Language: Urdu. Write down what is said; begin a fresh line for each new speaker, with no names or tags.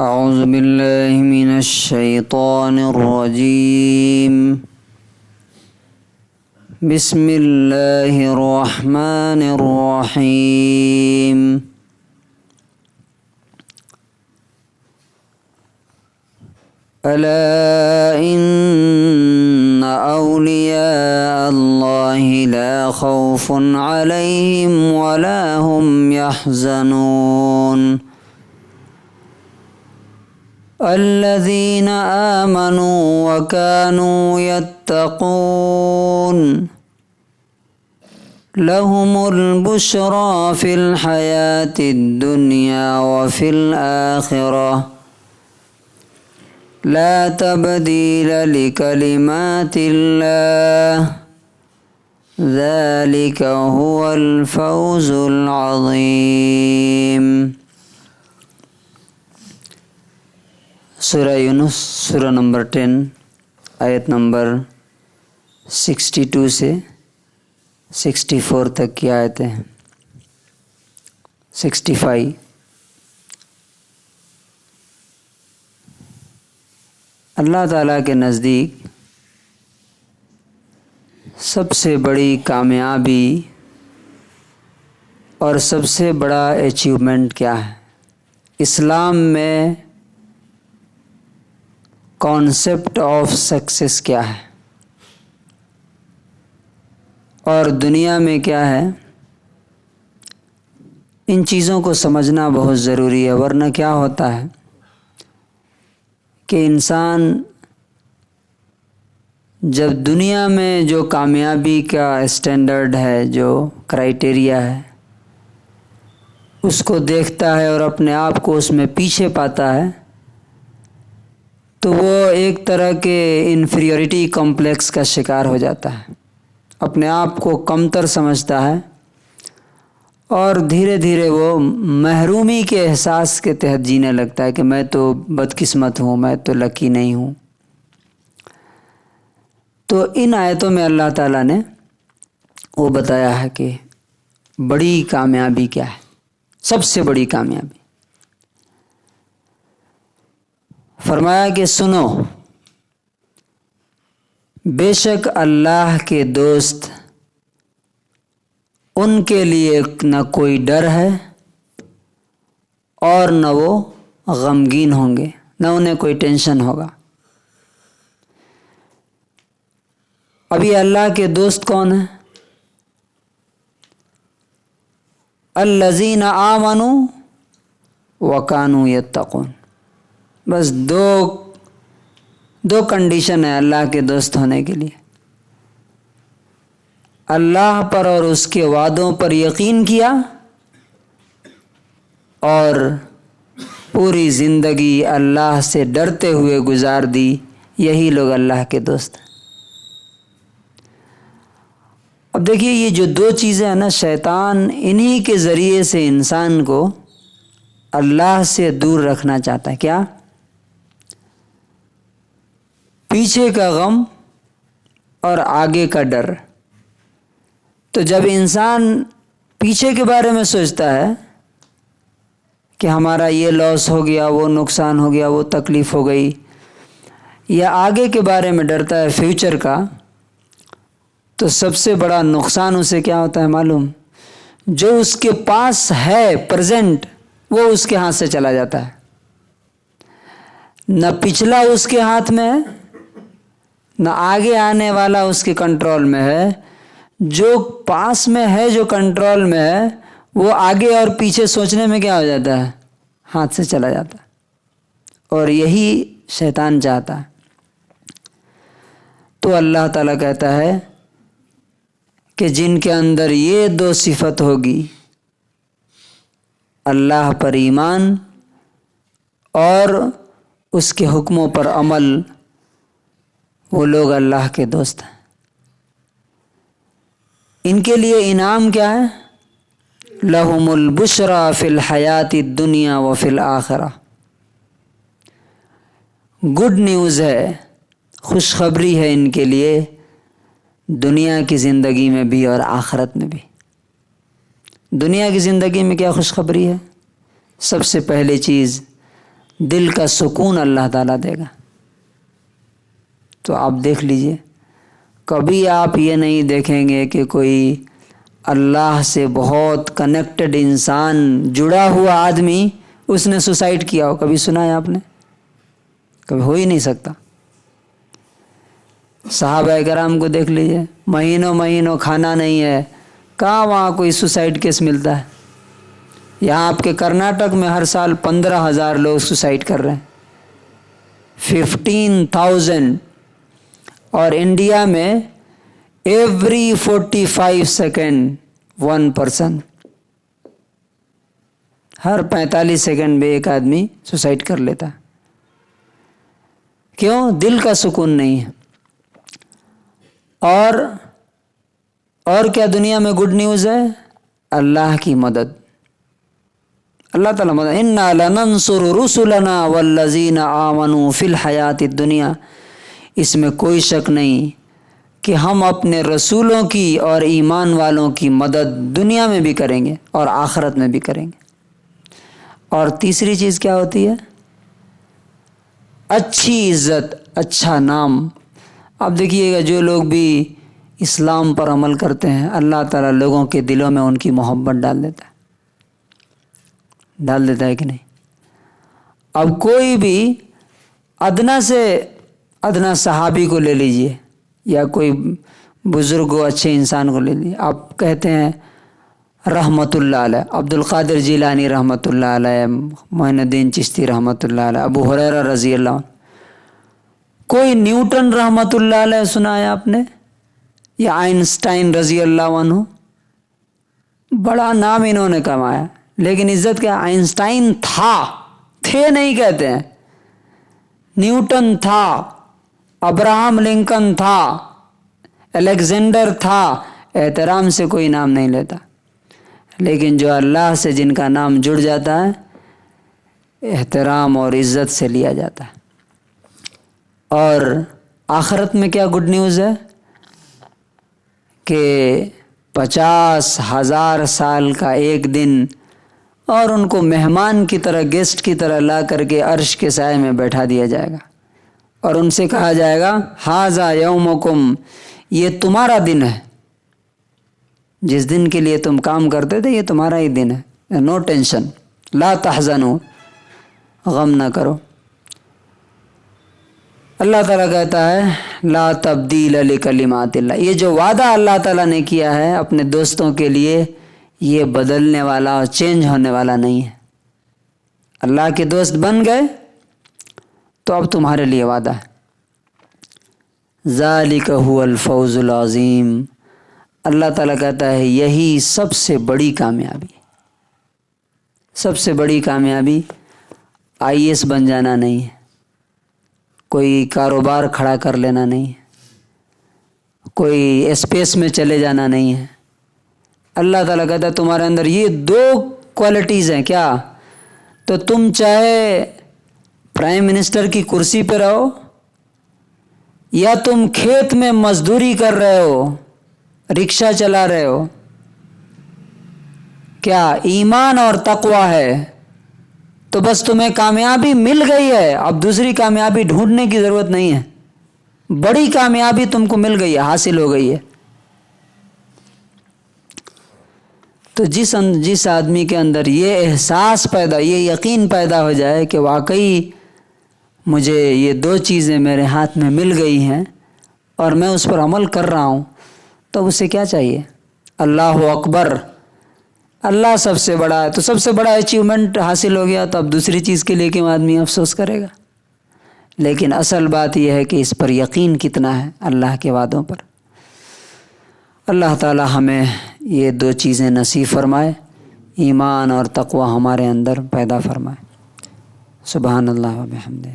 اعوذ باللہ من الشیطان الرجیم بسم اللہ الرحمن الرحیم الا ان اولیاء اللہ لا خوف علیہم ولا هم يحزنون الذين آمنوا وكانوا يتقون لهم البشرى في الحياة الدنيا وفي الآخرة لا تبديل لكلمات الله ذلك هو الفوز العظيم۔ سورہ یونس سورہ نمبر 10 آیت نمبر 62 سے 64 تک کی آیتیں ہیں۔ 65 اللہ تعالیٰ کے نزدیک سب سے بڑی کامیابی اور سب سے بڑا اچیومنٹ کیا ہے؟ اسلام میں کانسیپٹ آف سکسیس کیا ہے اور دنیا میں کیا ہے؟ ان چیزوں کو سمجھنا بہت ضروری ہے، ورنہ کیا ہوتا ہے کہ انسان جب دنیا میں جو کامیابی کا اسٹینڈرڈ ہے، جو کرائیٹیریا ہے، اس کو دیکھتا ہے اور اپنے آپ کو اس میں پیچھے پاتا ہے تو وہ ایک طرح کے انفیریورٹی کمپلیکس کا شکار ہو جاتا ہے، اپنے آپ کو کمتر سمجھتا ہے اور دھیرے دھیرے وہ محرومی کے احساس کے تحت جینے لگتا ہے کہ میں تو بدقسمت ہوں، میں تو لکی نہیں ہوں۔ تو ان آیتوں میں اللہ تعالیٰ نے وہ بتایا ہے کہ بڑی کامیابی کیا ہے، سب سے بڑی کامیابی۔ فرمایا کہ سنو، بے شک اللہ کے دوست ان کے لیے نہ کوئی ڈر ہے اور نہ وہ غمگین ہوں گے، نہ انہیں کوئی ٹینشن ہوگا۔ ابھی اللہ کے دوست کون ہیں؟ الذین آمنوا وکانوا یتقون۔ بس دو کنڈیشن ہے اللہ کے دوست ہونے کے لیے: اللہ پر اور اس کے وعدوں پر یقین کیا اور پوری زندگی اللہ سے ڈرتے ہوئے گزار دی، یہی لوگ اللہ کے دوست ہیں۔ اب دیکھیے، یہ جو دو چیزیں ہیں نا، شیطان انہی کے ذریعے سے انسان کو اللہ سے دور رکھنا چاہتا ہے۔ کیا؟ پیچھے کا غم اور آگے کا ڈر۔ تو جب انسان پیچھے کے بارے میں سوچتا ہے کہ ہمارا یہ لاس ہو گیا، وہ نقصان ہو گیا، وہ تکلیف ہو گئی، یا آگے کے بارے میں ڈرتا ہے فیوچر کا، تو سب سے بڑا نقصان اسے کیا ہوتا ہے معلوم؟ جو اس کے پاس ہے پریزنٹ، وہ اس کے ہاتھ سے چلا جاتا ہے۔ نہ پچھلا اس کے ہاتھ میں ہے، نہ آگے آنے والا اس کے کنٹرول میں ہے۔ جو پاس میں ہے، جو کنٹرول میں ہے، وہ آگے اور پیچھے سوچنے میں کیا ہو جاتا ہے؟ ہاتھ سے چلا جاتا ہے۔ اور یہی شیطان چاہتا ہے۔ تو اللہ تعالیٰ کہتا ہے کہ جن کے اندر یہ دو صفت ہوگی، اللہ پر ایمان اور اس کے حکموں پر عمل، وہ لوگ اللہ کے دوست ہیں۔ ان کے لیے انعام کیا ہے؟ لَهُمُ الْبُشْرَى فِي الْحَيَاةِ الدُّنْيَا وَفِي الْآخِرَةِ۔ گڈ نیوز ہے، خوشخبری ہے ان کے لیے دنیا کی زندگی میں بھی اور آخرت میں بھی۔ دنیا کی زندگی میں کیا خوشخبری ہے؟ سب سے پہلی چیز دل کا سکون اللہ تعالیٰ دے گا۔ تو آپ دیکھ لیجئے، کبھی آپ یہ نہیں دیکھیں گے کہ کوئی اللہ سے بہت کنیکٹڈ انسان، جڑا ہوا آدمی، اس نے سوسائڈ کیا ہو۔ کبھی سنا ہے آپ نے؟ کبھی ہو ہی نہیں سکتا۔ صحابہ کرام کو دیکھ لیجئے، مہینوں مہینوں کھانا نہیں ہے، کہاں وہاں کوئی سوسائڈ کیس ملتا ہے؟ یہاں آپ کے کرناٹک میں ہر سال 15,000 لوگ سوسائڈ کر رہے ہیں، 15,000، اور انڈیا میں ایوری 45 سیکنڈ 1 پرسن، ہر 45 سیکنڈ میں ایک آدمی سوسائڈ کر لیتا ہے۔ کیوں؟ دل کا سکون نہیں ہے۔ اور کیا دنیا میں گڈ نیوز ہے؟ اللہ کی مدد، اللہ تعالیٰ مدد، اِنَّا لَنَنصُرُ رُسُلَنَا وَالَّذِينَ آمَنُوا فِي الْحَيَاةِ الدُّنْيَا۔ اس میں کوئی شک نہیں کہ ہم اپنے رسولوں کی اور ایمان والوں کی مدد دنیا میں بھی کریں گے اور آخرت میں بھی کریں گے۔ اور تیسری چیز کیا ہوتی ہے؟ اچھی عزت، اچھا نام۔ آپ دیکھیے گا جو لوگ بھی اسلام پر عمل کرتے ہیں، اللہ تعالیٰ لوگوں کے دلوں میں ان کی محبت ڈال دیتا ہے کہ نہیں؟ اب کوئی بھی ادنا سے ادنا صحابی کو لے لیجئے، یا کوئی بزرگ و اچھے انسان کو لے لیجئے، آپ کہتے ہیں رحمت اللہ علیہ، عبد القادر جیلانی رحمت اللہ علیہ، معین الدین چشتی رحمت اللہ علیہ، ابو ہریرہ رضی اللہ عنہ، کوئی نیوٹن رحمت اللہ علیہ سنا ہے آپ نے؟ یا آئنسٹائن رضی اللہ عنہ؟ بڑا نام انہوں نے کمایا، لیکن عزت کیا؟ آئنسٹائن تھے نہیں کہتے ہیں، نیوٹن تھا، ابراہم لنکن تھا، الیگزینڈر تھا، احترام سے کوئی نام نہیں لیتا۔ لیکن جو اللہ سے جن کا نام جڑ جاتا ہے، احترام اور عزت سے لیا جاتا ہے۔ اور آخرت میں کیا گڈ نیوز ہے؟ کہ 50,000 سال کا ایک دن، اور ان کو مہمان کی طرح، گیسٹ کی طرح لا کر کے عرش کے سائے میں بیٹھا دیا جائے گا، اور ان سے کہا جائے گا ھذا یومکم، یہ تمہارا دن ہے، جس دن کے لیے تم کام کرتے تھے یہ تمہارا ہی دن ہے، نو ٹینشن، لا تحزنوا، غم نہ کرو۔ اللہ تعالیٰ کہتا ہے لا تبدیل لکلمات اللہ، یہ جو وعدہ اللہ تعالیٰ نے کیا ہے اپنے دوستوں کے لیے، یہ بدلنے والا اور چینج ہونے والا نہیں ہے۔ اللہ کے دوست بن گئے تو اب تمہارے لیے وعدہ ہے۔ ذالک هو الفوز العظیم، اللہ تعالیٰ کہتا ہے یہی سب سے بڑی کامیابی، سب سے بڑی کامیابی IAS بن جانا نہیں ہے، کوئی کاروبار کھڑا کر لینا نہیں ہے، کوئی اسپیس میں چلے جانا نہیں ہے۔ اللہ تعالیٰ کہتا ہے تمہارے اندر یہ 2 کوالٹیز ہیں، کیا؟ تو تم چاہے پرائم منسٹر کی کرسی پہ رہو، یا تم کھیت میں مزدوری کر رہے ہو، رکشہ چلا رہے ہو، کیا ایمان اور تقوی ہے تو بس تمہیں کامیابی مل گئی ہے، اب دوسری کامیابی ڈھونڈنے کی ضرورت نہیں ہے، بڑی کامیابی تم کو مل گئی ہے، حاصل ہو گئی ہے۔ تو جس آدمی کے اندر یہ احساس پیدا، یہ یقین پیدا ہو جائے کہ واقعی مجھے یہ 2 چیزیں میرے ہاتھ میں مل گئی ہیں اور میں اس پر عمل کر رہا ہوں، تو اسے کیا چاہیے؟ اللہ اکبر، اللہ سب سے بڑا ہے، تو سب سے بڑا اچیومنٹ حاصل ہو گیا، تو اب دوسری چیز کے لیے کیوں آدمی افسوس کرے گا؟ لیکن اصل بات یہ ہے کہ اس پر یقین کتنا ہے اللہ کے وعدوں پر۔ اللہ تعالی ہمیں یہ 2 چیزیں نصیب فرمائے، ایمان اور تقوی ہمارے اندر پیدا فرمائے۔ سبحان اللہ و بحمدہ۔